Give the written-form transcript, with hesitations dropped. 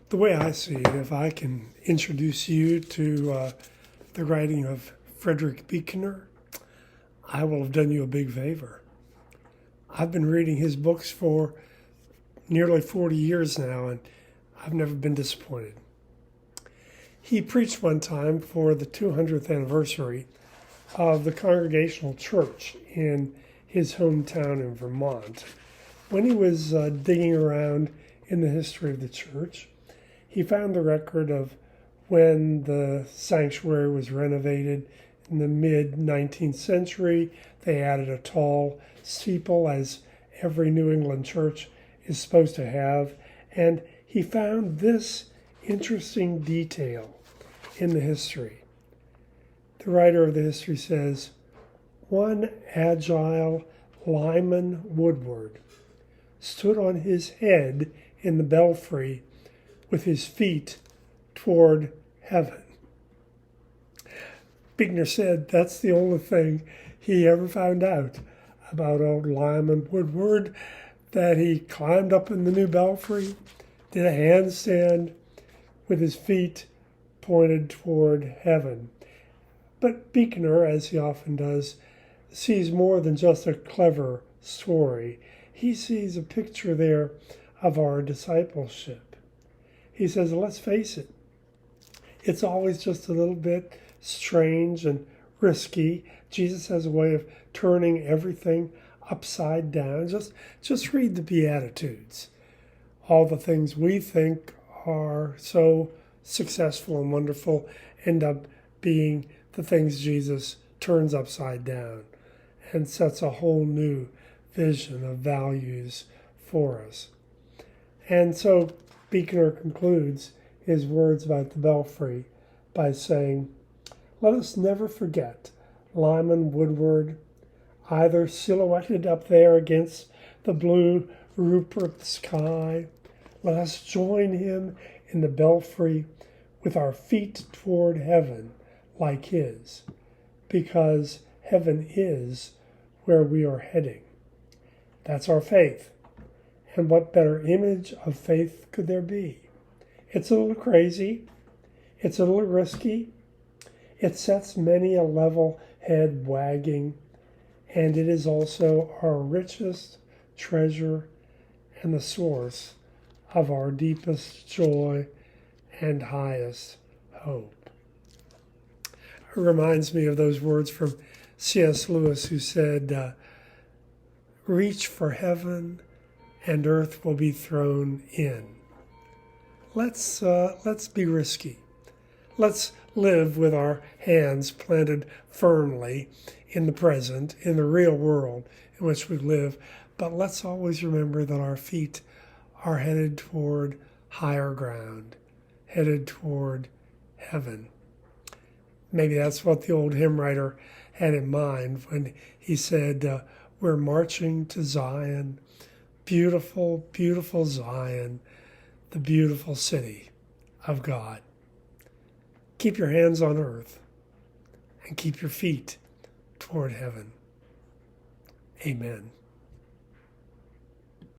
The way I see it, if I can introduce you to the writing of Frederick Buechner, I will have done you a big favor. I've been reading his books for nearly 40 years now, and I've never been disappointed. He preached one time for the 200th anniversary of the Congregational Church in his hometown in Vermont. When he was digging around in the history of the church, he found the record of when the sanctuary was renovated in the mid-19th century. They added a tall steeple, as every New England church is supposed to have, and he found this interesting detail in the history. The writer of the history says, "One agile Lyman Woodward stood on his head in the belfry with his feet toward heaven." Buechner said that's the only thing he ever found out about old Lyman Woodward, that he climbed up in the new belfry, did a handstand with his feet pointed toward heaven. But Buechner, as he often does, sees more than just a clever story. He sees a picture there of our discipleship. He says, let's face it, it's always just a little bit strange and risky. Jesus has a way of turning everything upside down. Just read the Beatitudes. All the things we think are so successful and wonderful end up being the things Jesus turns upside down and sets a whole new vision of values for us. And so Buechner concludes his words about the belfry by saying, let us never forget Lyman Woodward, either silhouetted up there against the blue Rupert sky. Let us join him in the belfry with our feet toward heaven like his, because heaven is where we are heading. That's our faith. And what better image of faith could there be? It's a little crazy. It's a little risky. It sets many a level head wagging. And it is also our richest treasure and the source of our deepest joy and highest hope. It reminds me of those words from C.S. Lewis, who said, reach for heaven and earth will be thrown in. Let's be risky. Let's live with our hands planted firmly in the present, in the real world in which we live. But let's always remember that our feet are headed toward higher ground, headed toward heaven. Maybe that's what the old hymn writer had in mind when he said, we're marching to Zion, beautiful, beautiful Zion, the beautiful city of God. Keep your hands on earth and keep your feet toward heaven. Amen.